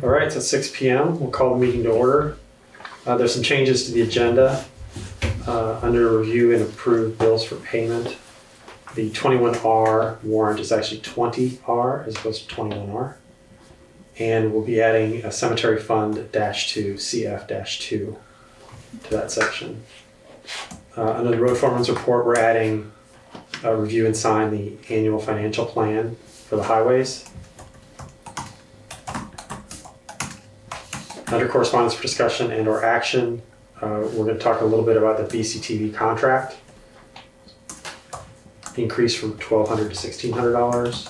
All right, so it's 6 p.m. We'll call the meeting to order. There's some changes to the agenda. Under review and approve bills for payment, the 21R warrant is actually 20R as opposed to 21R. And we'll be adding a cemetery fund -2, CF-2 to that section. Under the road foreman's report, we're adding review and sign the annual financial plan for the highways. Under correspondence for discussion and or action, we're going to talk a little bit about the BCTV contract. Increase from $1,200 to $1,600.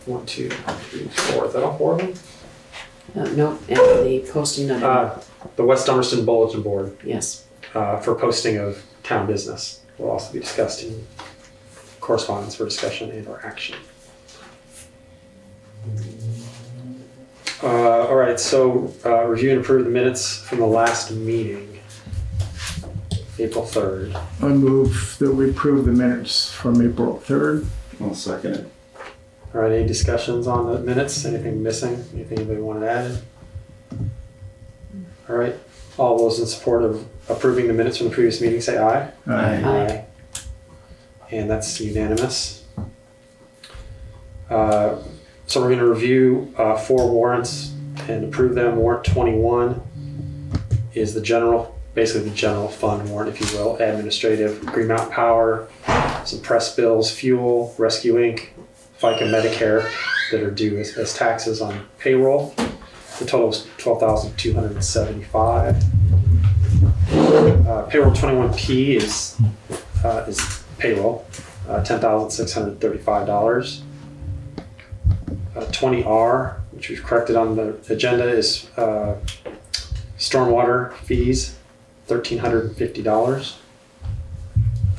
1, 2, 3, 4. Is that all 4 of them? No, and the posting of the West Dummerston Bulletin Board. yes. For posting of town business will also be discussed in correspondence for discussion and or action. All right, so review and approve the minutes from the last meeting, April 3rd. I move that we approve the minutes from April 3rd. I'll second it. All right, any discussions on the minutes? Anything missing? Anything anybody wanted added? All right, all those in support of approving the minutes from the previous meeting say aye. Aye. Aye. And that's unanimous. So we're going to review 4 warrants and approve them. Warrant 21 is the general, basically the general fund warrant, if you will, administrative, Green Mountain Power, some press bills, fuel, Rescue Inc., FICA, Medicare that are due as taxes on payroll. The total is $12,275. Payroll 21P is payroll, $10,635. 20R, which we've corrected on the agenda, is stormwater fees, $1,350.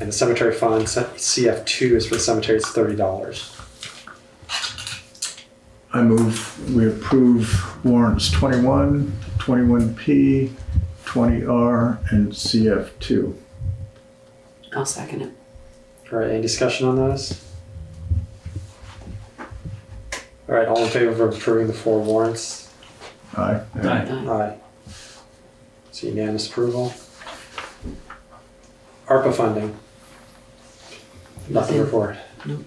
And the cemetery fund, CF2, is for the cemetery, it's $30. I move we approve warrants 21, 21P, 20R, and CF2. I'll second it. All right, any discussion on those? All right, all in favor of approving the 4 warrants? Aye. Aye. Aye. So unanimous approval. ARPA funding. Nothing to report. No.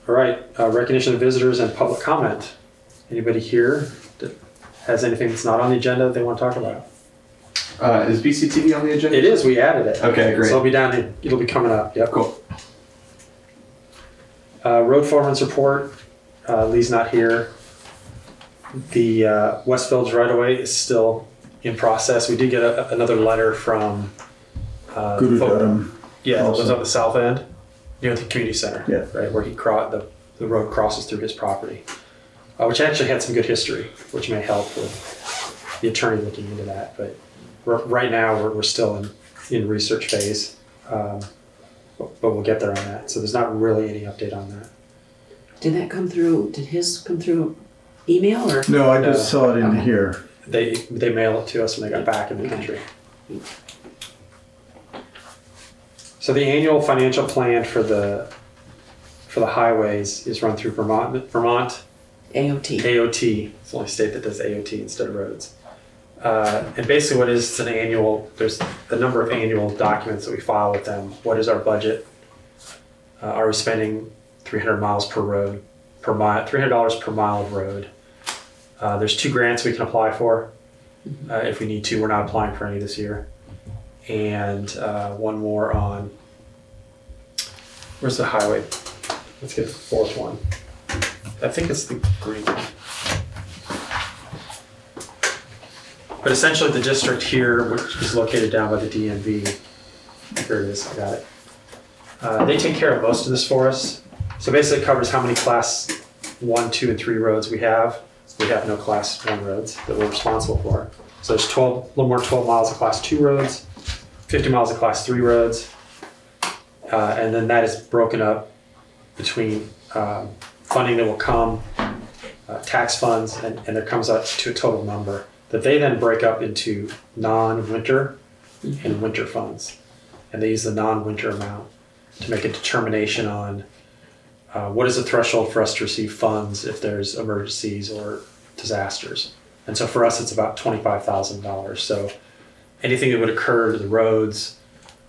All right, recognition of visitors and public comment. Anybody here that has anything that's not on the agenda that they want to talk about? Is BCTV on the agenda? It is, we added it. Okay, great. So it'll be down here, it'll be coming up, yep. Cool. Road foreman's report, Lee's not here. The West Village right-of-way is still in process. We did get another letter from Foreman. Yeah, it was Also. on the south end, near the community center, Yeah. right, where the road crosses through his property, which actually had some good history, which may help with the attorney looking into that. But right now, we're still in research phase, but we'll get there on that. So there's not really any update on that. Did that come through? Did his come through email or? No, I just saw it in Okay. here. They mail it to us when they got back in the country. So the annual financial plan for the highways is run through Vermont AOT. AOT. It's the only state that does AOT instead of roads. And basically what it is, it's an annual, there's a number of annual documents that we file with them. What is our budget? Are we spending 300 miles per road, per mile, $300 per mile of road? There's 2 grants we can apply for if we need to. We're not applying for any this year. And one more on, where's the highway? Let's get the 4th one. I think it's the green one. But essentially the district here, which is located down by the DMV, here it is, I got it. They take care of most of this for us. So basically it covers how many class 1, 2, and 3 roads we have. We have no class 1 roads that we're responsible for. So there's a little more than 12 miles of class 2 roads, 50 miles of class 3 roads. And then that is broken up between funding that will come, tax funds, and there comes up to a total number that they then break up into non-winter and winter funds. And they use the non-winter amount to make a determination on what is the threshold for us to receive funds if there's emergencies or disasters? And so for us, it's about $25,000. So anything that would occur to the roads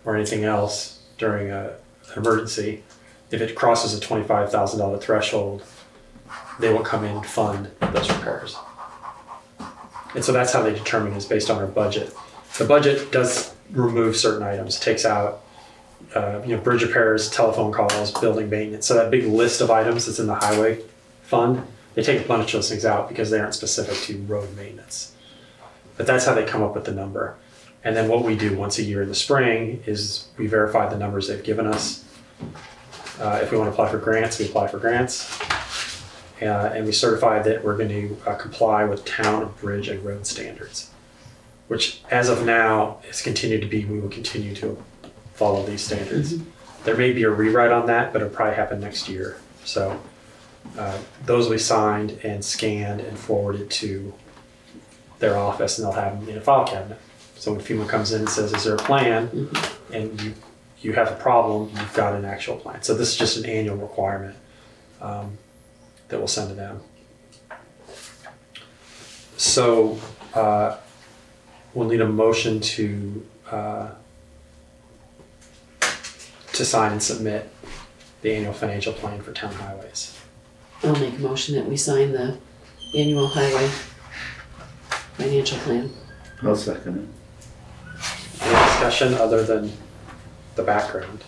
or anything else during an emergency, if it crosses a $25,000 threshold, they will come in and fund those repairs. And so that's how they determine is based on our budget. The budget does remove certain items, takes out bridge repairs, telephone calls, building maintenance. So that big list of items that's in the highway fund, they take a bunch of those things out because they aren't specific to road maintenance. But that's how they come up with the number. And then what we do once a year in the spring is we verify the numbers they've given us. If we want to apply for grants, we apply for grants. And we certify that we're going to comply with town, bridge, and road standards, which as of now has continued to be, we will continue to follow these standards. Mm-hmm. There may be a rewrite on that, but it'll probably happen next year. So those will be signed and scanned and forwarded to their office, and they'll have them in a file cabinet. So when FEMA comes in and says, is there a plan? Mm-hmm. And you have a problem, you've got an actual plan. So this is just an annual requirement that we'll send to them. So we'll need a motion to sign and submit the annual financial plan for town highways. I'll make a motion that we sign the annual highway financial plan. I'll second it. Any discussion other than the background?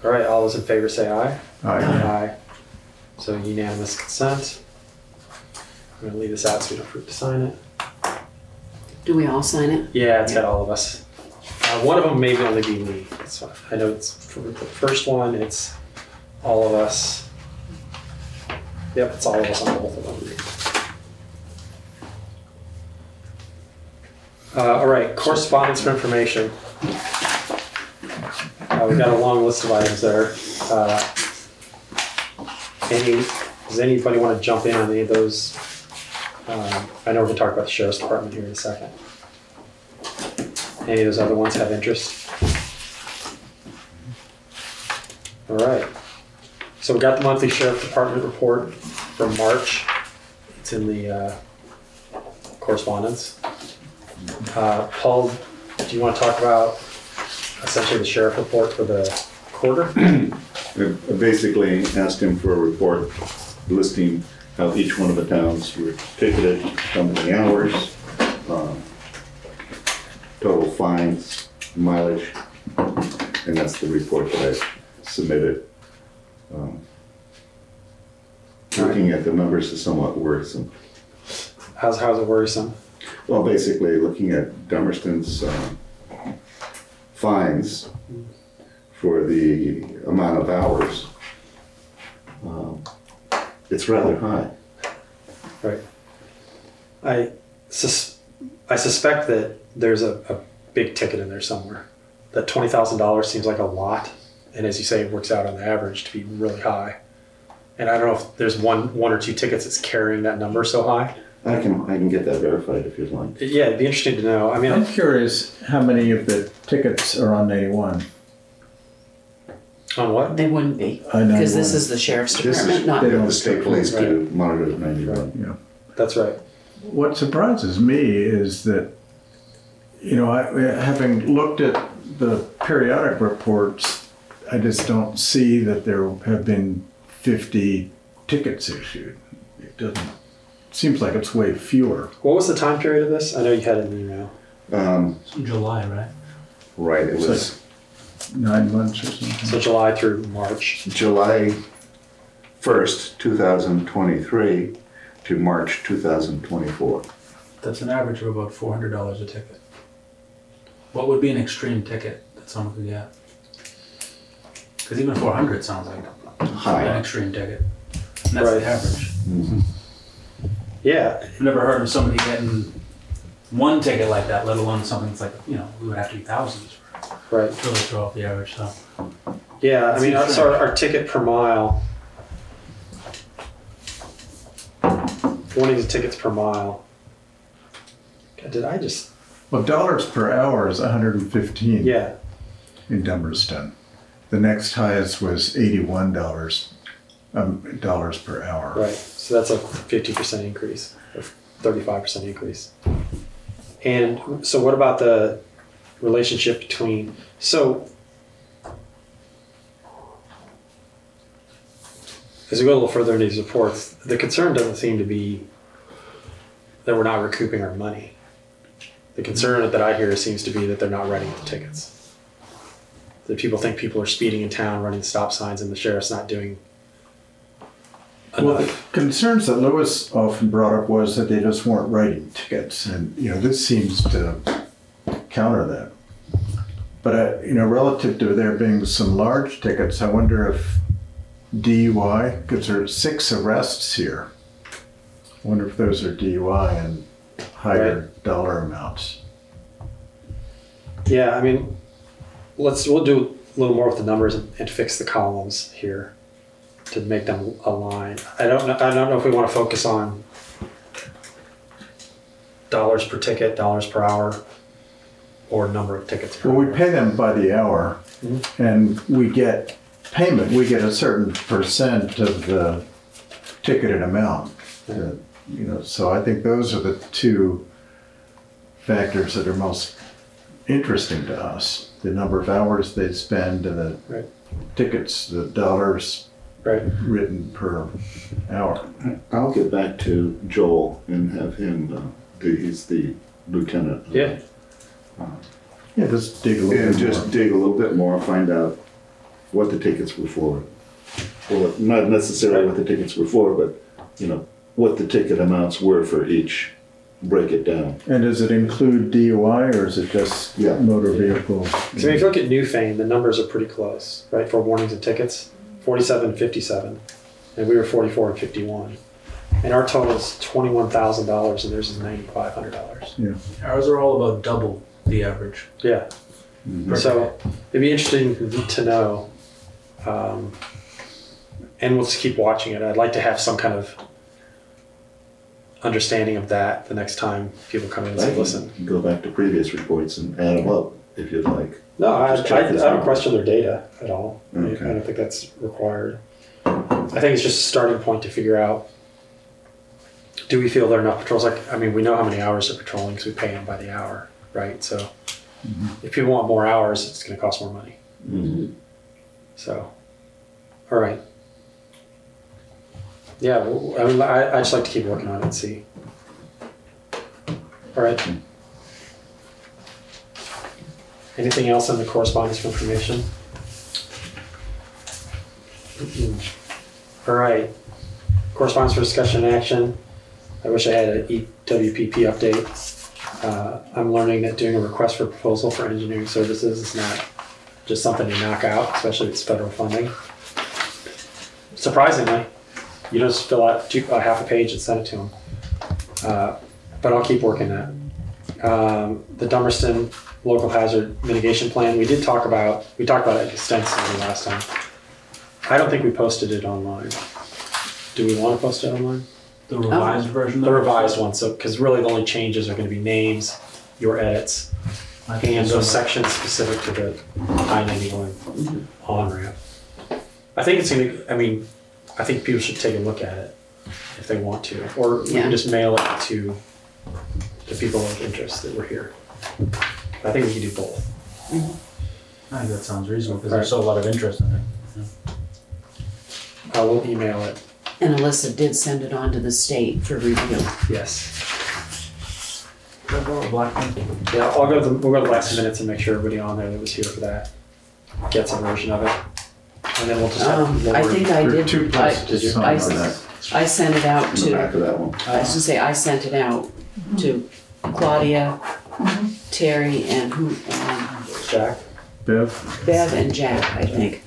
All right, all those in favor say aye. Aye. Aye. So unanimous consent. I'm gonna leave this out so we don't forget to sign it. Do we all sign it? Yeah, it's got all of us. One of them may only be me. That's fine. I know it's for the first one, it's all of us. Yep, it's all of us on both of them. All right, correspondence for information. We've got a long list of items there. Does anybody want to jump in on any of those? I know we're going to talk about the Sheriff's Department here in a second. Any of those other ones have interest? All right. So we got the monthly Sheriff Department report from March. It's in the correspondence. Paul, do you want to talk about essentially the sheriff report for the quarter? I basically asked him for a report listing how each one of the towns were ticketed, how many hours, total fines, mileage, and that's the report that I submitted. Looking at the numbers is somewhat worrisome. How's it worrisome? Well, basically, looking at Dummerston's fines for the amount of hours, it's rather high. Right. I suspect that there's a big ticket in there somewhere. That $20,000 seems like a lot, and as you say, it works out on the average to be really high. And I don't know if there's one or two tickets that's carrying that number so high. I can get that verified if you'd like. Yeah, it'd be interesting to know. I mean, I'm curious how many of the tickets are on 91. On what? They wouldn't be, I know because this one. is the Sheriff's This Department, is not. the state police Right. do monitor the 91. Yeah. That's right. What surprises me is that, having looked at the periodic reports, I just don't see that there have been 50 tickets issued. It doesn't. Seems like it's way fewer. What was the time period of this? I know you had an email. It's in July, right? Right, it It's was 9 months or something. So July through March. July 1st, 2023 to March 2024. That's an average of about $400 a ticket. What would be an extreme ticket that someone could get? Because even 400 sounds like an High. extreme ticket. And that's Right. the average. Mhm. Yeah. I've never heard of somebody getting one ticket like that, let alone something that's like, we would have to be thousands Right. to really throw off the average. So Yeah. I mean, Seems so our ticket per mile. One of the tickets per mile. God, did I just? Well, dollars per hour is 115 Yeah. in Dummerston. The next highest was $81 dollars per hour. Right, so that's a 50% increase, or 35% increase. And so what about the relationship between, so as we go a little further into these reports, the concern doesn't seem to be that we're not recouping our money. The concern that I hear seems to be that they're not writing the tickets. That people think people are speeding in town, running stop signs, and the sheriff's not doing Well, the enough. concerns that Lewis often brought up was that they just weren't writing tickets, and this seems to counter that. But relative to there being some large tickets, I wonder if DUI, because there are 6 arrests here. I wonder if those are DUI and higher dollar amounts. Yeah, I mean, we'll do a little more with the numbers and fix the columns here to make them align. I don't know if we want to focus on dollars per ticket, dollars per hour, or number of tickets per Well, hour. we pay them by the hour, and we get payment. We get a certain percent of the ticketed amount. So I think those are the 2 factors that are most interesting to us. The number of hours they spend and the Right. tickets, the dollars Right. written per hour. I'll get back to Joel and have him, he's the lieutenant. Yeah. Yeah, just dig a little And bit just more. dig a little bit more, find out what the tickets were for. Well, not necessarily what the tickets were for, but, what the ticket amounts were for each. Break it down. And does it include DUI or is it just Yeah. motor vehicle? So if you look at Newfane, the numbers are pretty close, right, for warnings and tickets, 47 and 57, and we were 44 and 51. And our total is $21,000 and theirs is $9,500. Yeah. Ours are all about double the average. Yeah. So it'd be interesting to know, and we'll just keep watching it. I'd like to have some kind of understanding of that the next time people come in and say, listen. Go back to previous reports and add them up if you'd like. No, I Just check this don't out. question their data at all. I Okay. don't think that's required. I think it's just a starting point to figure out, do we feel there are enough patrols? We know how many hours they're patrolling because we pay them by the hour, right? So if people want more hours, it's going to cost more money. Mhm. So, all right. Yeah, I just like to keep working on it and see. All right. Anything else on the correspondence for information? All right. Correspondence for discussion and action. I wish I had an EWPP update. I'm learning that doing a request for proposal for engineering services is not just something to knock out, especially if it's federal funding. Surprisingly, you just fill out half a page and send it to them. But I'll keep working that. The Dummerston Local Hazard Mitigation Plan, we talked about it extensively last time. I don't think we posted it online. Do we want to post it online? The revised version? The revised one, so, because really the only changes are going to be names, your edits, I think and so. those sections specific to the I-91 on-ramp. I think it's going to, I think people should take a look at it if they want to, or we can just mail it to the people of interest that were here. I think we can do both. I think that sounds reasonable because there's still a lot of interest in it. I will email it. And Alyssa did send it on to the state for review. Yes. Black one? Yeah, we'll go to the last minutes and make sure everybody on there that was here for that gets a version of it. And then we'll just have I think I There are did. 2 places did you? to sign on that. I sent it out On the back to, of that one. I was gonna say, I sent it out to Claudia, Terry, and Jack. Bev? Bev and Jack, I think.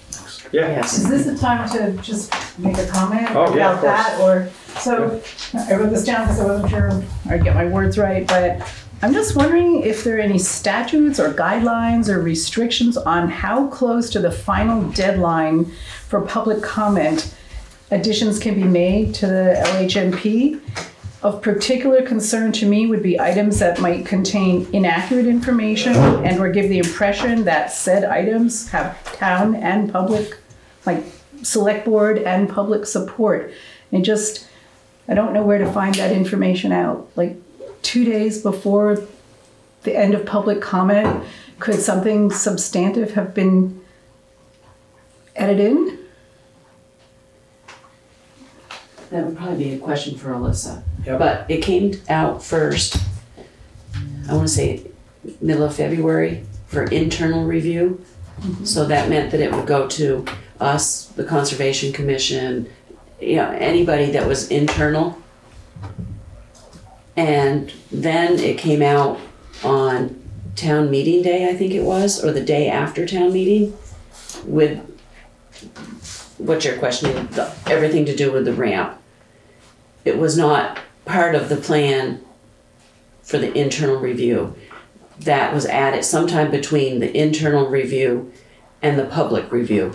Yeah. Yes. Is this the time to just make a comment Oh, yeah, of about that? Or, so, I wrote this down because I wasn't sure I'd get my words right, but I'm just wondering if there are any statutes or guidelines or restrictions on how close to the final deadline for public comment additions can be made to the LHMP. Of particular concern to me would be items that might contain inaccurate information and or give the impression that said items have town and public, like select board and public support. And just, I don't know where to find that information out. Like 2 days before the end of public comment, could something substantive have been added in? That would probably be a question for Alyssa. Yep. But it came out first, I want to say middle of February for internal review. So that meant that it would go to us, the Conservation Commission, you know, anybody that was internal. And then it came out on town meeting day, I think it was, or the day after town meeting, with what you're questioning, everything to do with the ramp. It was not part of the plan for the internal review. That was added sometime between the internal review and the public review.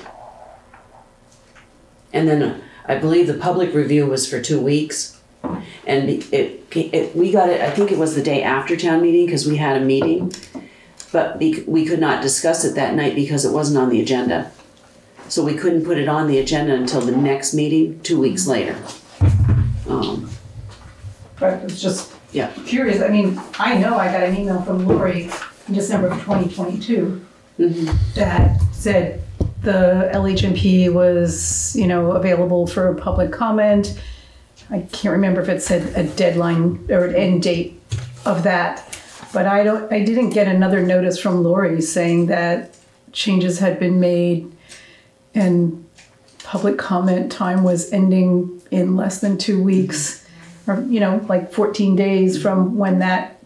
And then I believe the public review was for 2 weeks. And we got it, I think it was the day after town meeting because we had a meeting. But we could not discuss it that night because it wasn't on the agenda. So we couldn't put it on the agenda until the next meeting, 2 weeks later. But it's just Yeah. curious. I mean, I know I got an email from Lori in December of 2022 that said the LHMP was, you know, available for public comment. I can't remember if it said a deadline or an end date of that, but I didn't get another notice from Lori saying that changes had been made and public comment time was ending in less than 2 weeks, or, you know, like 14 days from when that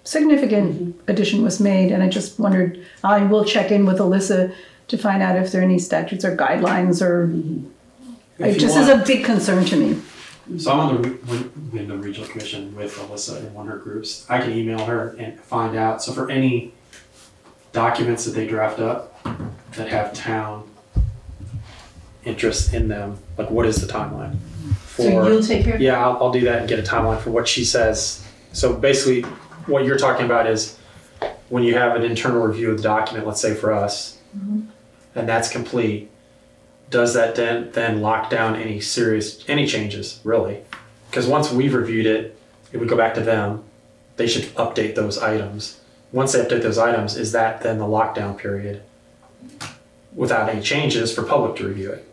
significant addition was made. And I just wondered, I will check in with Alyssa to find out if there are any statutes or guidelines or, it just is a big concern to me. So I'm on the Windham Regional Commission with Alyssa in one of her groups. I can email her and find out. So for any documents that they draft up that have town interest in them, like what is the timeline? So you'll take care of it? Yeah, I'll do that and get a timeline for what she says. So basically, what you're talking about is when you have an internal review of the document, let's say for us, and that's complete, does that then lock down any changes, really? Because once we've reviewed it, it would go back to them. They should update those items. Once they update those items, is that then the lockdown period without any changes for public to review it?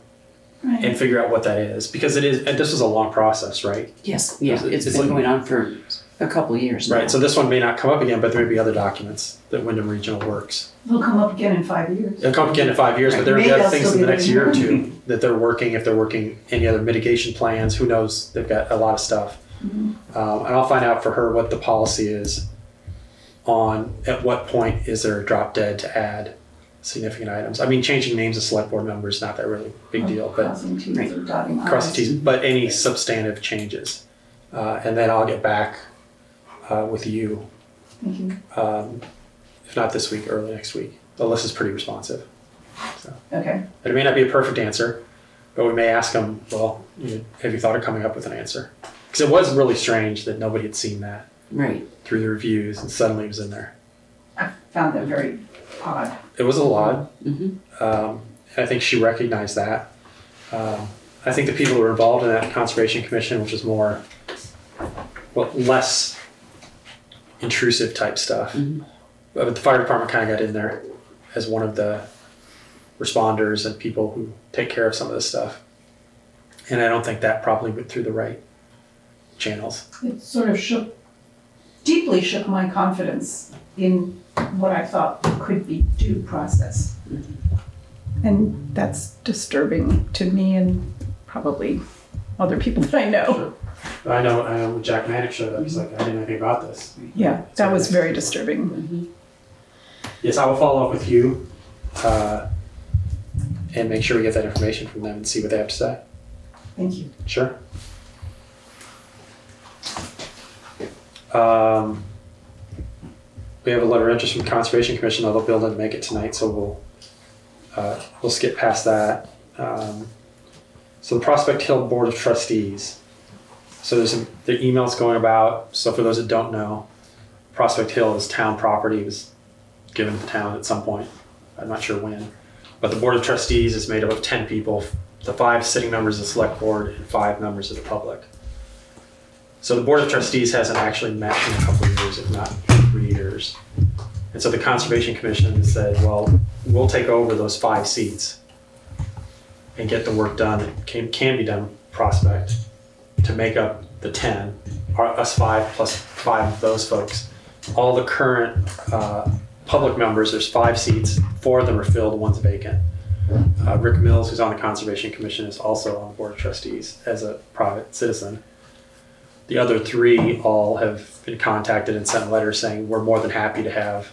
Right. And figure out what that is, because it is, and this was a long process, right? Yes, yeah, it's been like- going on for a couple of years now. Right, so this one may not come up again, but there may be other documents that Windham Regional works. It'll come up again in 5 years. It'll come up again in 5 years, but there will be Maybe other I'll things still in the be next living year or here. two that they're working, if they're working any other mitigation plans, who knows, they've got a lot of stuff. And I'll find out for her what the policy is on, at what point is there a drop dead to add significant items. I mean, changing names of select board members is not that really big deal, but Crossing T's or dotting I's. cross the T's, but any substantive changes. And then I'll get back with you, Thank you. if not this week, early next week. Alyssa's pretty responsive. So. Okay. And it may not be a perfect answer, but we may ask them, well, have you thought of coming up with an answer? Because it was really strange that nobody had seen that Right. through the reviews and suddenly it was in there. I found that very odd. It was a lot. I think she recognized that. I think the people who were involved in that Conservation Commission, which is more, well, less intrusive type stuff. But the fire department kind of got in there as one of the responders and people who take care of some of this stuff. And I don't think that probably went through the right channels. It sort of deeply shook my confidence in what I thought could be due process. And that's disturbing to me and probably other people that I know. Sure. I know when Jack Manick showed up, he's like, I didn't know anything about this. Yeah, that was very disturbing. Yes, I will follow up with you and make sure we get that information from them and see what they have to say. Thank you. Sure. We have a letter of interest from Conservation Commission, although Bill didn't make it tonight, so we'll skip past that. So the Prospect Hill Board of Trustees. So the emails going about. So for those that don't know, Prospect Hill is town property. It was given to the town at some point. I'm not sure when. But the Board of Trustees is made up of 10 people, the 5 sitting members of the Select Board and 5 members of the public. So the Board of Trustees hasn't actually met in a couple of years, if not 3 years. And so the Conservation Commission said, well, we'll take over those 5 seats and get the work done that can be done Prospect to make up the 10, us 5 plus 5 of those folks. All the current public members, there's 5 seats, 4 of them are filled, 1's vacant. Rick Mills, who's on the Conservation Commission, is also on the Board of Trustees as a private citizen. The other 3 all have been contacted and sent letters saying we're more than happy to have,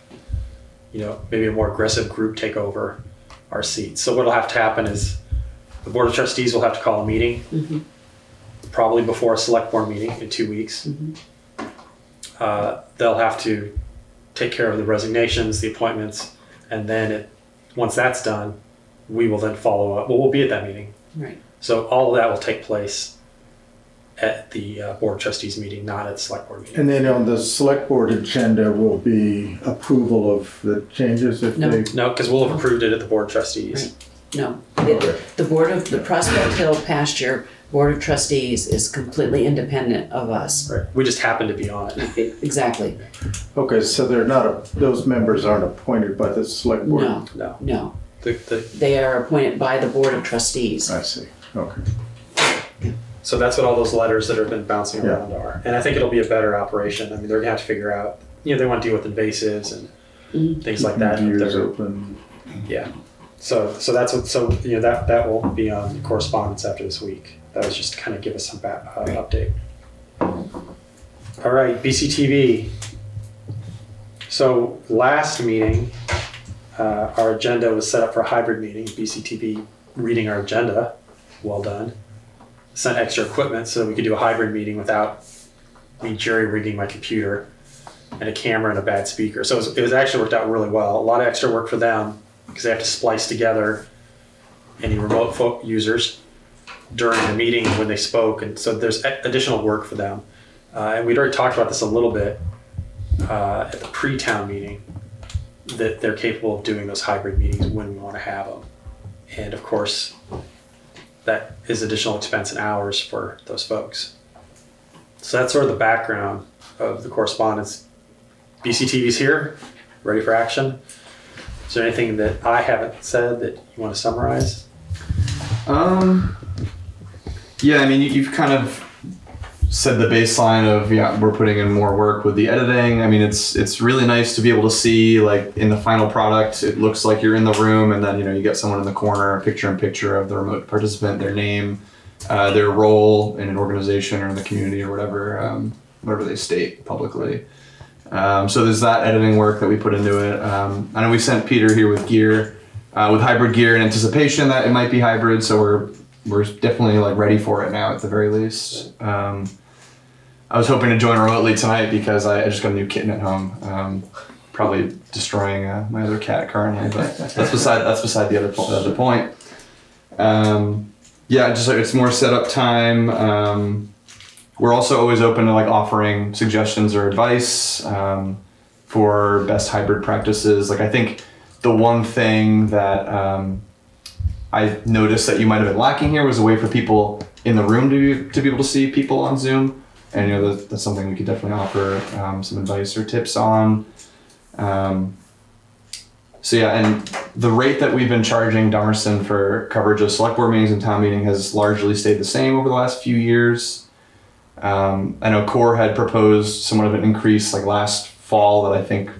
maybe a more aggressive group take over our seats. So what'll have to happen is the Board of Trustees will have to call a meeting, probably before a Select Board meeting in 2 weeks. They'll have to take care of the resignations, the appointments, and then once that's done, we will then follow up. Well, we'll be at that meeting. Right. So all of that will take place at the Board of Trustees meeting, not at the Select Board meeting. And then on the Select Board agenda will be approval of the changes if No. they... No, because we'll have approved it at the Board of Trustees. No, the Prospect Hill Pasture Board of Trustees is completely independent of us. Right. We just happen to be on it. Exactly. Okay, so they're not, those members aren't appointed by the Select Board? No, No. no. The They are appointed by the Board of Trustees. I see, okay. So that's what all those letters that have been bouncing around are. And I think it'll be a better operation. I mean, they're gonna have to figure out, they want to deal with invasives and things like that. Views open. Yeah. So that's what, that will be on correspondence after this week. That was just to kind of give us some update. All right, BCTV. So last meeting, our agenda was set up for a hybrid meeting. BCTV reading our agenda, well done. Sent extra equipment so that we could do a hybrid meeting without me jerry-rigging my computer and a camera and a bad speaker. So it was actually worked out really well. A lot of extra work for them because they have to splice together any remote users during the meeting when they spoke. And so there's additional work for them. And we'd already talked about this a little bit at the pre-town meeting, that they're capable of doing those hybrid meetings when we want to have them. And of course, that is additional expense and hours for those folks. So that's sort of the background of the correspondence. BCTV's here, ready for action. Is there anything that I haven't said that you want to summarize? Yeah, I mean, you've kind of said the baseline of, we're putting in more work with the editing. I mean, it's really nice to be able to see, like, in the final product, it looks like you're in the room, and then, you get someone in the corner, a picture-in-picture of the remote participant, their name, their role in an organization or in the community or whatever they state publicly. So there's that editing work that we put into it. I know we sent Peter here with gear, with hybrid gear in anticipation that it might be hybrid, so we're definitely ready for it now at the very least. I was hoping to join remotely tonight because I just got a new kitten at home. Probably destroying my other cat currently, but that's beside the other point. It's more setup time. We're also always open to offering suggestions or advice for best hybrid practices. I think the one thing that I noticed that you might have been lacking here was a way for people in the room to be able to see people on Zoom. And that's something we could definitely offer some advice or tips on. And the rate that we've been charging Dummerston for coverage of select board meetings and town meeting has largely stayed the same over the last few years. I know Core had proposed somewhat of an increase last fall that I think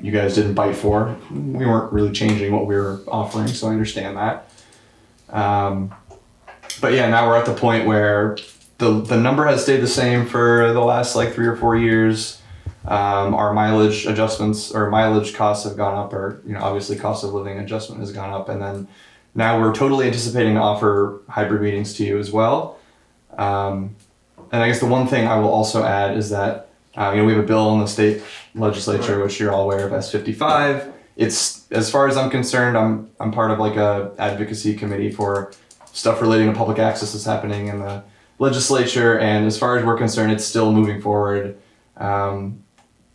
you guys didn't bite for. We weren't really changing what we were offering, so I understand that. But now we're at the point where the number has stayed the same for the last 3 or 4 years. Our mileage adjustments or mileage costs have gone up, or obviously cost of living adjustment has gone up, and then now we're totally anticipating to offer hybrid meetings to you as well. And I guess the one thing I will also add is that we have a bill in the state legislature, which you're all aware of, S55. It's, as far as I'm concerned, I'm part of a advocacy committee for stuff relating to public access that's happening in the legislature, and as far as we're concerned, it's still moving forward.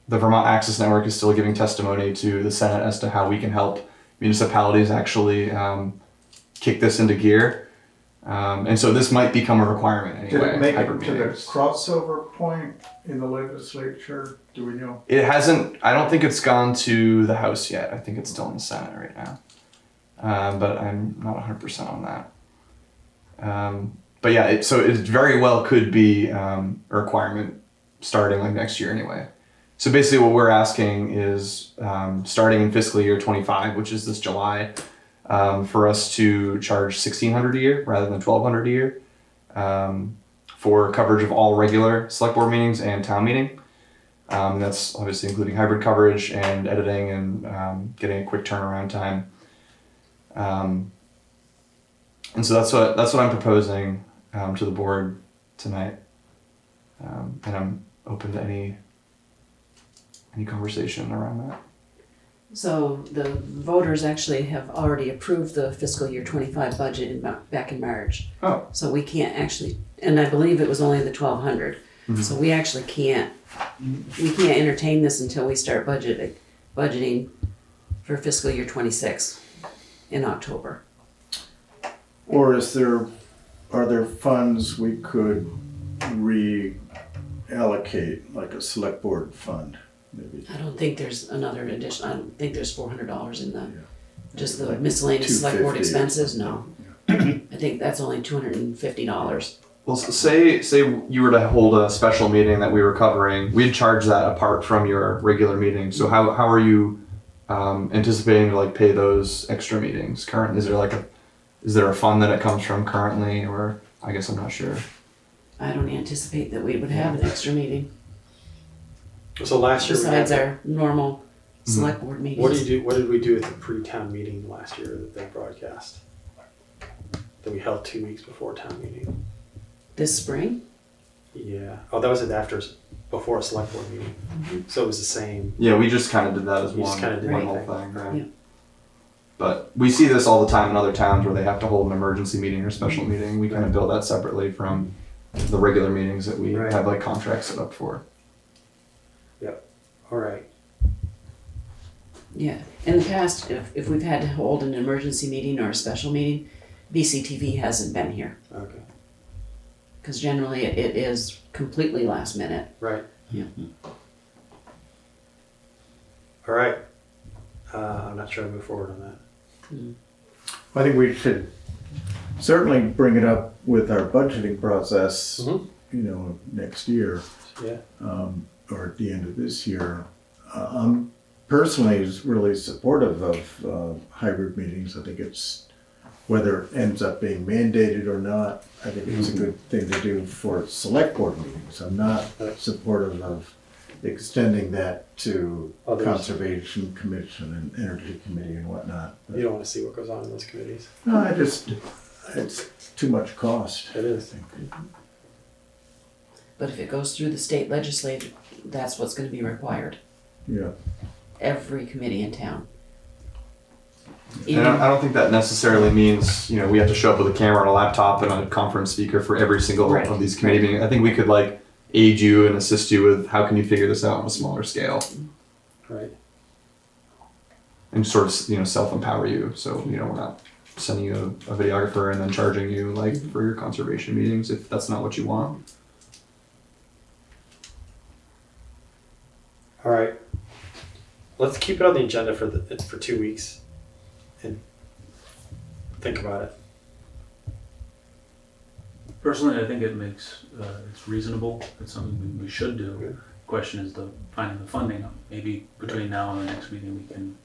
The Vermont Access Network is still giving testimony to the Senate as to how we can help municipalities actually kick this into gear. And so this might become a requirement anyway. Did it make hybrid it to the meetings. crossover point in the legislature? Do we know? It hasn't, I don't think it's gone to the House yet. I think it's still in the Senate right now. But I'm not 100% on that. But yeah, so it very well could be a requirement starting like next year anyway. So basically what we're asking is starting in fiscal year 25, which is this July, for us to charge $1,600 a year rather than $1,200 a year for coverage of all regular select board meetings and town meeting. That's obviously including hybrid coverage and editing and getting a quick turnaround time. And so that's what I'm proposing to the board tonight, and I'm open to any conversation around that. So the voters actually have already approved the fiscal year 25 budget back in March. Oh. So we can't actually, and I believe it was only the 1,200. Mm-hmm. So we actually can't entertain this until we start budgeting for fiscal year 26 in October. Or are there funds we could reallocate, like a select board fund, maybe? I don't think there's another addition. I don't think there's $400 in the just the Like miscellaneous select board $250 or expenses. No, I think that's only $250. Well, say you were to hold a special meeting that we were covering, we'd charge that apart from your regular meeting. So how are you anticipating to like pay those extra meetings? Is there a fund that it comes from currently, or I guess I'm not sure. I don't anticipate that we would have an extra meeting So last year, besides our normal select board meetings. what did we do at the pre-town meeting last year that they broadcast? That we held 2 weeks before town meeting? This spring? Yeah. Oh, that was before a select board meeting. Mm-hmm. So it was the same. Yeah, we just kind of did that as You just one kinda did whole one thing, right? Yeah. But we see this all the time in other towns where they have to hold an emergency meeting or special meeting. We kind of bill that separately from the regular meetings that we Right. have like contracts set up for. Yep. All right. Yeah. In the past, if we've had to hold an emergency meeting or a special meeting, BCTV hasn't been here. Okay. Because generally it is completely last minute. Right. Yeah. All right. I'm not sure I move forward on that. I think we should certainly bring it up with our budgeting process, next year, Yeah. or at the end of this year. I'm personally really supportive of hybrid meetings. I think it's, whether it ends up being mandated or not, I think it's a good thing to do for select board meetings. I'm not supportive of extending that to Others. Conservation Commission and Energy Committee and whatnot. You don't want to see what goes on in those committees. No, it's too much cost. It is. But if it goes through the state legislature, that's what's going to be required. Yeah. Every committee in town. And I don't think that necessarily means, we have to show up with a camera and a laptop and a conference speaker for every single Right. of these committee meetings. I think we could aid you and assist you with how can you figure this out on a smaller scale Right. and sort of, self-empower you. So, we're not sending you a videographer and then charging you for your conservation meetings if that's not what you want. All right. Let's keep it on the agenda for 2 weeks and think about it. Personally, I think it makes, it's reasonable, it's something we should do. Question is finding the funding. Maybe between now and the next meeting we can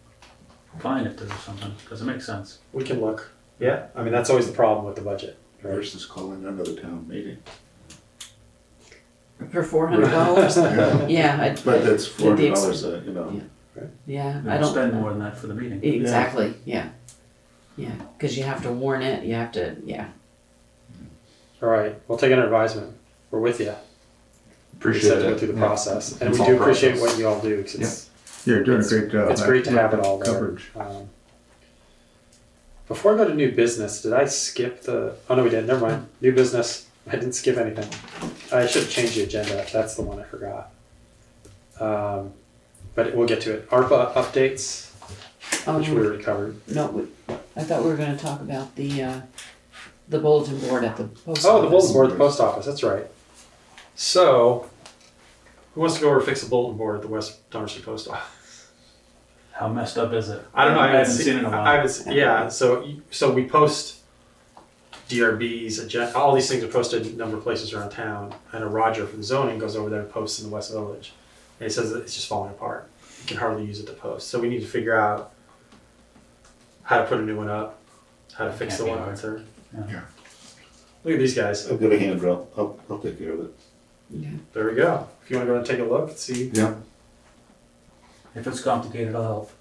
find if there's something, because it makes sense. We can look. Yeah. I mean, that's always the problem with the budget. Right? Versus calling another town meeting. For $400? Yeah. But that's the $400, Yeah, We I don't spend more than that for the meeting. Exactly. Yeah. Yeah. Because you have to warn it. You have to. Yeah. All right. We'll take an advisement. We're with you. Appreciate to it. go through the Yeah. process, and It's we all do appreciate process. what you all do because it's You're doing a It's- great job. it's great to have it Like all there. coverage. Before I go to new business, did I skip the? Oh no, we did. Never mind. New business. I didn't skip anything. I should have changed the agenda. That's the one I forgot. But we'll get to it. ARPA updates, which we already covered. No, I thought we were gonna talk about the bulletin board at the post office. Oh, the bulletin board at the post office, that's right. So, who wants to go over fix the bulletin board at the West Dummerston Post Office? How messed up is it? I don't know, I haven't seen it in a while. I haven't, yeah, so we post DRBs, all these things are posted in a number of places around town. I know Roger from zoning goes over there and posts in the West Village. And he says that it's just falling apart. You can hardly use it to post. So we need to figure out how to put a new one up, how to fix the one that's there. Yeah. Look at these guys. I've got a handrail. I'll take care of it. Yeah. There we go. If you want to go and take a look, see. Yeah. If it's complicated, I'll help.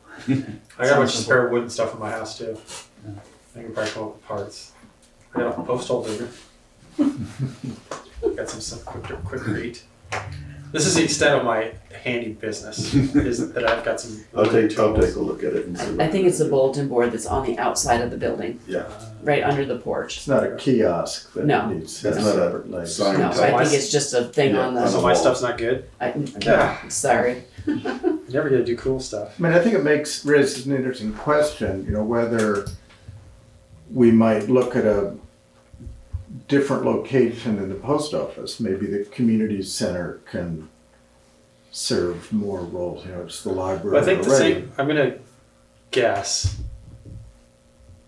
I got a bunch of spare wood and stuff in my house too. Yeah. I can probably come up with parts. I got a post hole digger. Got some quick read. This is the extent of my handy business, is that I've got some. I'll take tools. a look at it and see. I think it's the bulletin board that's on the outside of the building, Yeah. right under the porch. It's not a kiosk that No. needs That's not a separate legs. sign. No, I think it's just a thing Yeah, on on So the, my stuff's not good. sorry. You never get to do cool stuff. I mean, I think it raises an interesting question, whether we might look at a different location in the post office. Maybe the community center can serve more roles, it's the library But I think the already. same. I'm gonna guess.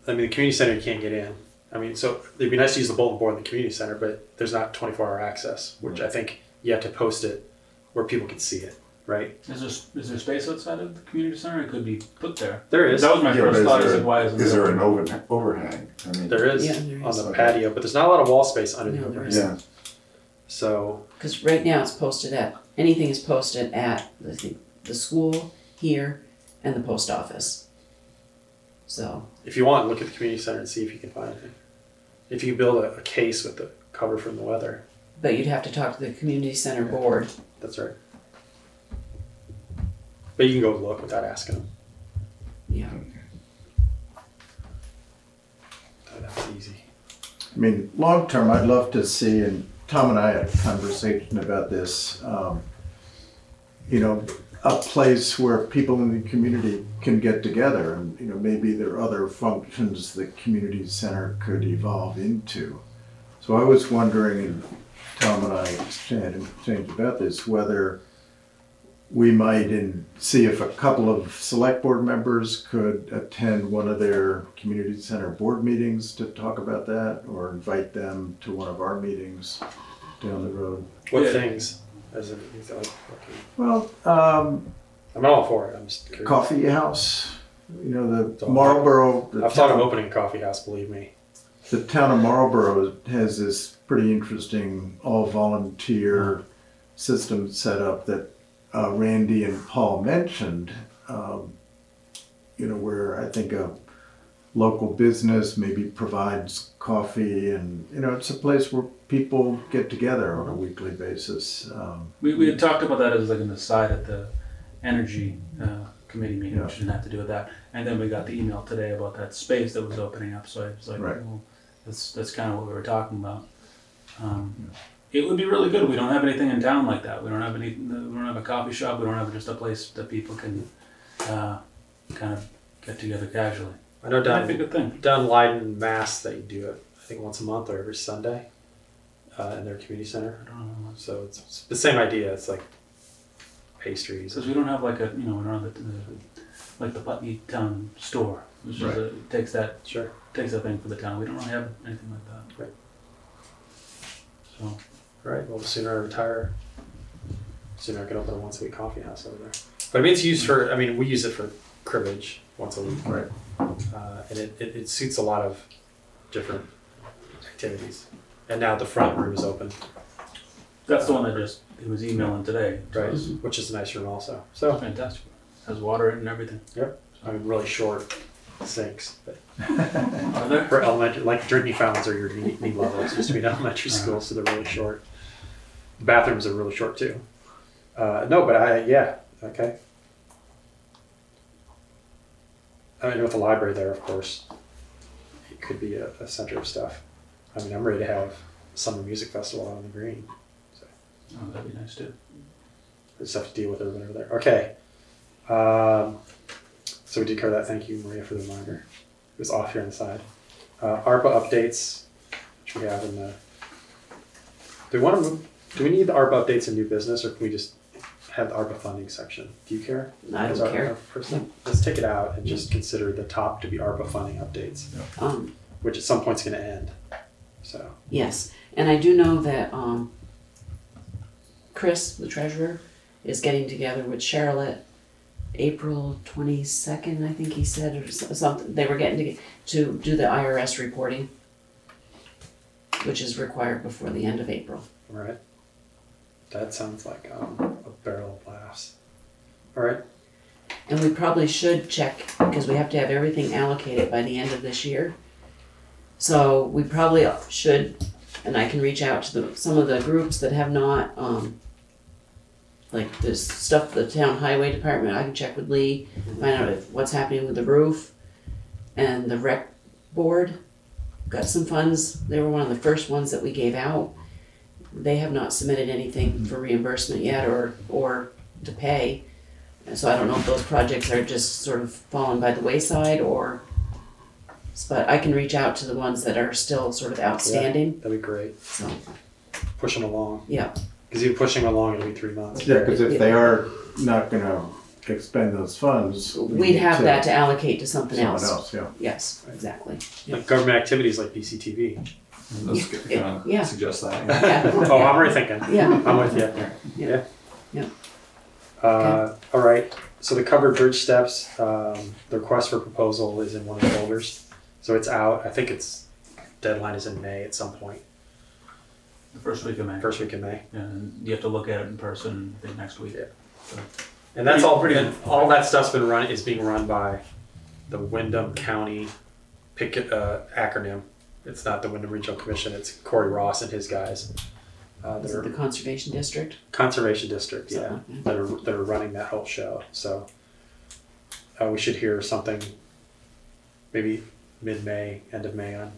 I mean, the community center you can't get in. I mean, so it'd be nice to use the bulletin board in the community center, but there's not 24-hour access, which I think you have to post it where people can see it, right? Is there space outside of the community center? It could be put there. There is. That was my Yeah, but first thought. Is like, why is there an overhang? I mean, There is Yeah, there on is. the patio, but there's not a lot of wall space under No, the there overhang. yeah. So, because right now it's posted at, anything is posted at, I think, the school, here, and the post office. So, If you want, look at the community center and see if you can find it. If you build a case with the cover from the weather, but you'd have to talk to the community center board. that's right. But you can go look without asking them. Yeah. That's easy. I mean, long term, I'd love to see, and Tom and I had a conversation about this, a place where people in the community can get together, and maybe there are other functions the community center could evolve into. So I was wondering, and Tom and I exchanged about this, whether we might see if a couple of select board members could attend one of their community center board meetings to talk about that, or invite them to one of our meetings down the road. What Yeah. things? As in, Well, I'm all for it. I'm just curious. coffee house, the all- Marlboro. I've thought of opening a coffee house, believe me. The town of Marlboro has this pretty interesting all-volunteer system set up that Randy and Paul mentioned, where I think a local business maybe provides coffee, and it's a place where people get together on a weekly basis. We had talked about that as like an aside at the energy committee meeting, Yeah. which didn't have to do with that. And then we got the email today about that space that was opening up. So I was like, Right. well, that's kind of what we were talking about. It would be really good. We don't have anything in town like that. We don't have a coffee shop. We don't have just a place that people can kind of get together casually. I know That'd be a good thing. down Leiden, Mass, they do it, I think once a month or every Sunday in their community center. I don't know. So it's the same idea. It's like pastries. Because we don't have like we don't have like the Putney Town store, which is Right. takes that Sure. thing for the town. We don't really have anything like that. Right. So All right. Well, the sooner I retire, the sooner I can open a once a week coffee house over there. But I mean, it's used for. I mean, we use it for cribbage once a week, Right. and it suits a lot of different activities. And now the front room is open, that's the one that he was emailing today. So right? it's Which is a nice room also. So fantastic. Has water in it and everything. I mean, really short sinks, but Are there? for elementary, like drinking fountains are your knee level. It's supposed to be an elementary school, so they're really short. The bathrooms are really short too. No, but okay. I mean, with the library there, of course, it could be a center of stuff. I mean, I'm ready to have summer music festival out on the green. So Oh, that'd be nice too. just have to deal with everything over there. Okay. So we did cover that. Thank you, Maria, for the reminder. It was off here on the side. ARPA updates, which we have in the. Do we want to move? Do we need the ARPA updates in new business, or can we just have the ARPA funding section? Do you care? I As don't our- care. our person? Let's take it out and just consider the top to be ARPA funding updates, which at some point's going to end. So Yes, and I do know that Chris, the treasurer, is getting together with Charlotte April 22nd, I think he said, or something. They were getting to do the IRS reporting, which is required before the end of April. all right, that sounds like a barrel of laughs. All right. And we probably should check, because we have to have everything allocated by the end of this year. So we probably should, and I can reach out to some of the groups that have not, like this stuff, the town highway department, I can check with Lee, find out what's happening with the roof. And the rec board got some funds. They were one of the first ones that we gave out. They have not submitted anything for reimbursement yet or to pay. And so I don't know if those projects are just sort of fallen by the wayside but I can reach out to the ones that are still sort of outstanding. That'd be great. So, Push them along. yeah, Because you're pushing them along, it'll be 3 months. Yeah, because if they are not gonna expend those funds. we'd have that to allocate to something someone else. else, yeah. Yes, exactly. Like government activities like BCTV. Let's kind Yeah. of suggest that. Yeah. Oh, I'm already thinking. Yeah. I'm with you. Yeah. Yeah. Okay. All right. So the covered bridge steps, the request for proposal is in one of the folders. So it's out. I think its deadline is in May at some point. The first week of May. First week in May. Yeah, and you have to look at it in person the next week. Yeah. So, And that's all Pretty- and all that stuff's is being run by the Windham County acronym. It's not the Windham Regional Commission, it's Corey Ross and his guys. Is it the conservation district? Conservation District, yeah, Something that are running that whole show. So we should hear something maybe mid-May, end of May on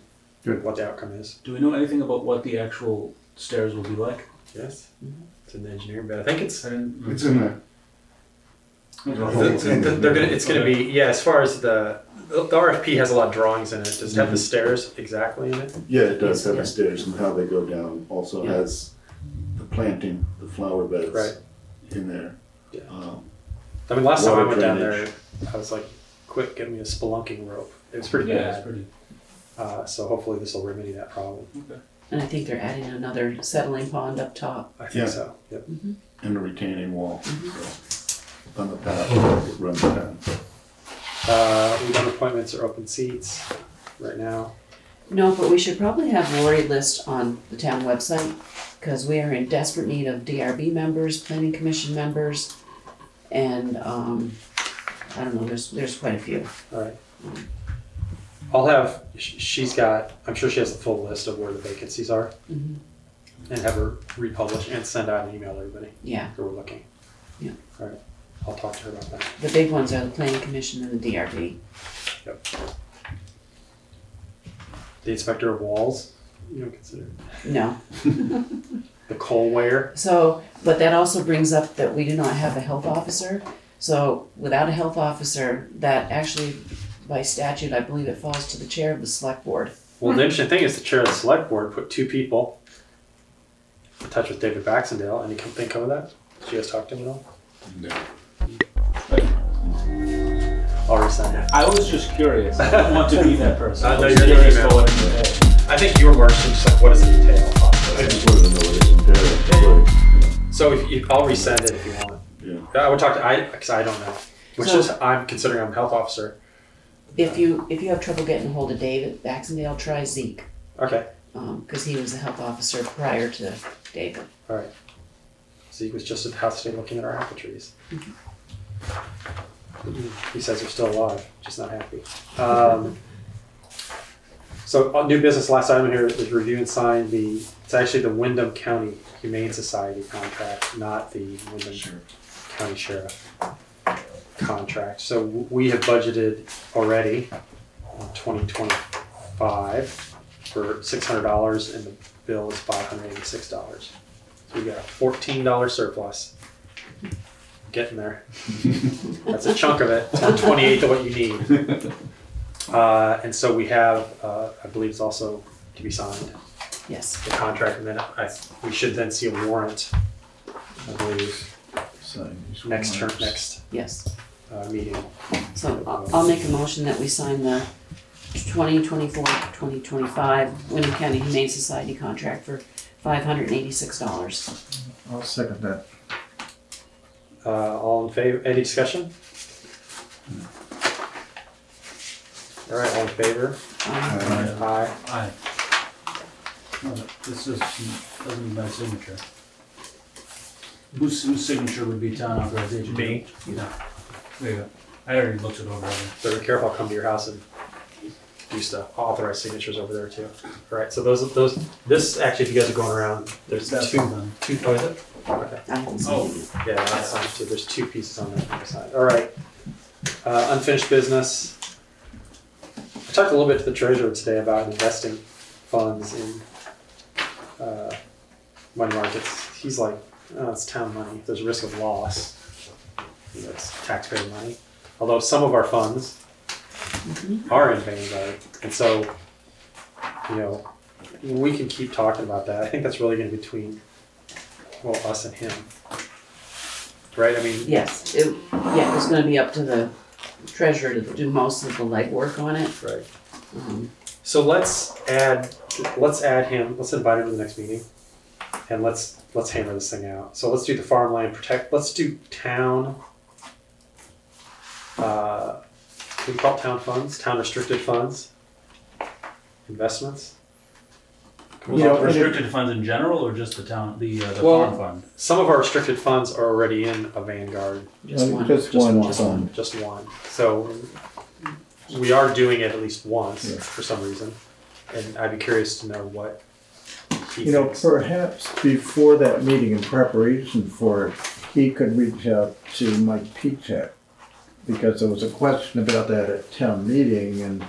Good. what the outcome is. do we know anything about what the actual stairs will be like? Yes, it's in the engineering bit. I think it's I didn't. It's in there. it's gonna be, yeah, as far as the RFP has a lot of drawings in it. Does it have the stairs exactly in it? Yeah, it does have Yeah. the stairs and how they go down. Also Yeah. has the planting, the flower beds Right. in there. Yeah. Um, I mean, last time I Water went down there, drainage. I was like, quick, get me a spelunking rope. It was pretty Yeah, it's bad. pretty. So hopefully this will remedy that problem. Okay. And I think they're adding another settling pond up top. I think Yeah. so. Yep. and a retaining wall. So, on the path that runs down. We've done appointments or open seats right now. No, but we should probably have Lori list on the town website, because we are in desperate need of DRB members, planning commission members, and, I don't know, there's quite a few. All right. I'll have, she's got, I'm sure she has a full list of where the vacancies are, Mhm. and have her republish and send out an email to everybody Yeah, who are looking. Yeah. All right. I'll talk to her about that. the big ones are the planning commission and the DRB. Yep. The inspector of walls, you don't consider No. the coal weigher. So, but that also brings up that we do not have a health officer. So without a health officer, that actually, by statute, I believe it falls to the chair of the select board. Well, the interesting thing is the chair of the select board put 2 people in touch with David Baxendale. Any thing come of that? Did you guys talk to him at all? No. I'll resend it. I was just curious. I don't want to be that person. I know I was you're curious the about what it entailed. I think your work is just like, what does it entail? I just wanted to know what it entailed. So if you, I'll resend it if you want. Yeah. I would talk to, because I don't know. Which So- is, I'm considering I'm a health officer. If you have trouble getting a hold of David Baxendale, try Zeke, Okay, because he was the health officer prior to David. all right. Zeke was just at the house today looking at our apple trees. He says they're still alive, just not happy. So on new business, last item here is review and sign it's actually the Windham County Humane Society contract, not the Windham County Sheriff contract. So we have budgeted already in 2025 for $600 and the bill is $586. So we got a $14 surplus. Getting there. That's a chunk of it. It's 1/28 of what you need. And so we have, I believe it's also to be signed, Yes. the contract, and then we should then see a warrant, I believe, Sign these next term, warrants. next Yes. meeting. So I'll make a motion that we sign the 2024-2025 Windham County Humane Society contract for $586. I'll second that. All in favor, any discussion? All right, all in favor? Aye. Aye. No, this is, doesn't need my signature. Whose signature would be town authorization? Me. Yeah. There you go. I already looked it over. So be careful, I'll come to your house and do stuff, authorize signatures over there too. All right, so this actually, if you guys are going around, there's That's two, done. oh, is it? Okay. I haven't signed it yet. Yeah, that's signed too. There's two pieces on that side. All right. Unfinished business. I talked a little bit to the treasurer today about investing funds in money markets. He's like, oh, it's town money. There's a risk of loss. You know, it's taxpayer money. Although some of our funds are in Vanguard. And so, you know, we can keep talking about that. I think that's really going to be between, well, us and him. Right? I mean, Yes, it's gonna be up to the treasurer to do most of the legwork on it. right. Um, So let's add him, let's invite him to the next meeting and let's hammer this thing out. So let's do the farmland protect, let's do town, we call it town funds, town restricted funds, investments. You know, and it- Restricted funds in general, or just the town, the Well- farm fund? Some of our restricted funds are already in a Vanguard, Just one. Just one fund. just one. So we are doing it at least once Yeah. for some reason. And I'd be curious to know what he You know, thinks. perhaps before that meeting, in preparation for it, he could reach out to Mike Peachak, because there was a question about that at town meeting, and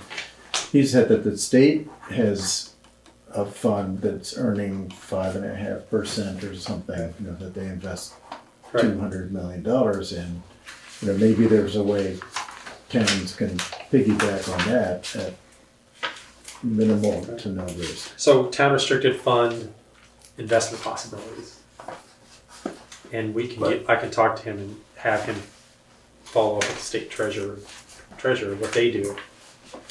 he said that the state has a fund that's earning 5.5% or something, you know, that they invest Right. $200 million in. You know, maybe there's a way towns can piggyback on that at minimal to no risk. So town restricted fund investment possibilities. And we can I can talk to him and have him follow up with the state treasurer, what they do,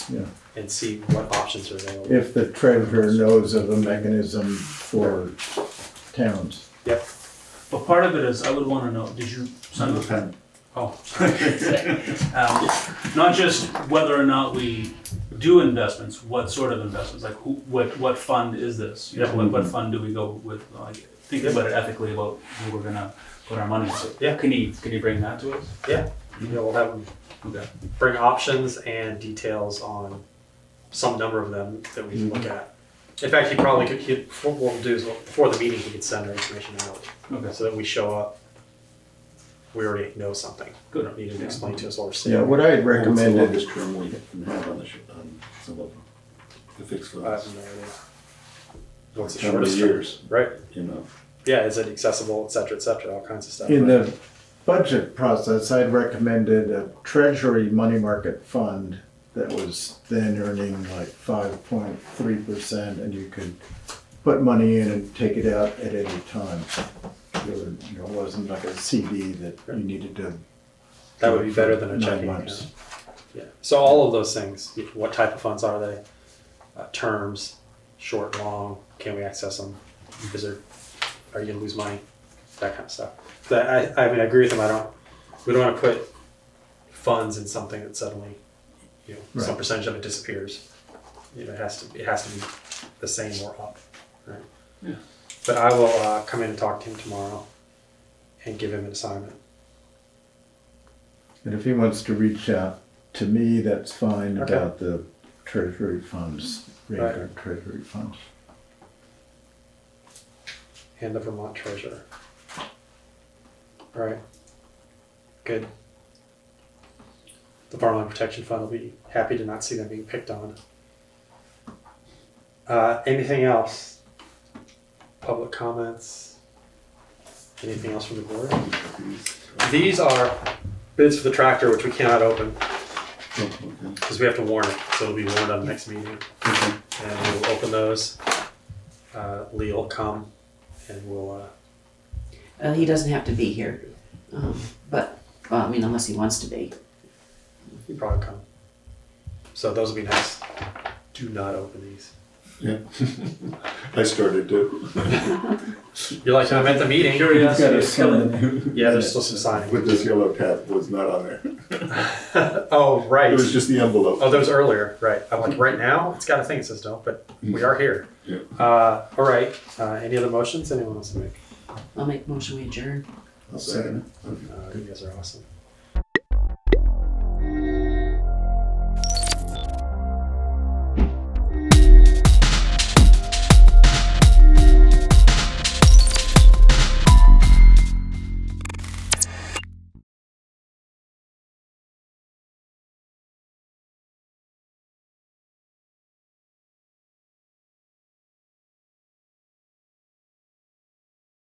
Yeah. and see what options are available. If the treasurer knows of a mechanism for towns. Yep. But part of it is, I would wanna know, did you send the pen? Oh. Not just whether or not we do investments, what sort of investments, like what fund is this? You know, what fund do we go with, like, thinking about it ethically about who we're gonna put our money into. Yeah. Can you bring that to us? Yeah, we'll have him Okay. bring options and details on some number of them that we can look at. In fact, he probably could, what we'll do is before the meeting, he could send our information out. Okay. So that we show up, we already know something. We don't need to explain to us what we're saying. Yeah, what I had What's the recommended, longest term we can have on some of them? The fixed I have funds. no idea. What's the How many shortest term? years, Right, you know? yeah, is it accessible, et cetera, all kinds of stuff. in right? the budget process, I'd recommended a treasury money market fund that was then earning like 5.3%, and you could put money in and take it out at any time. It wasn't like a CD that you needed to. That would be better than a 9 checking months. account. Yeah, so all of those things, what type of funds are they? Terms, short, long, can we access them? Are you gonna lose money? That kind of stuff. But I mean, I agree with him, we don't wanna put funds in something that suddenly, you know, some Right. percentage of it disappears. You know, it has to be the same or up, right? Yeah. But I will come in and talk to him tomorrow and give him an assignment. And if he wants to reach out to me, that's fine Okay. about the treasury funds, regular treasury funds. And the Vermont treasurer. All right. Good. The Farmland Protection Fund will be happy to not see them being picked on. Anything else? Public comments? Anything else from the board? These are bids for the tractor, which we cannot open Oh, okay. because we have to warn it. So it'll be warned on the next meeting. Okay. And we'll open those. Lee will come and we'll, He doesn't have to be here, but, well, I mean, unless he wants to be. he'll probably come. So those will be nice. Do not open these. Yeah. I started to, You're like, I'm at the meeting. Curiosity is killing. Yeah, there's still some signing. with this yellow tab was not on there. Oh, right. It was just the envelope. Oh, that was earlier, right. I'm like, right now? It's got a thing that says don't, but we are here. Yeah. All right. Any other motions anyone wants to make? I'll make a motion we adjourn. I'll second it. You guys are awesome.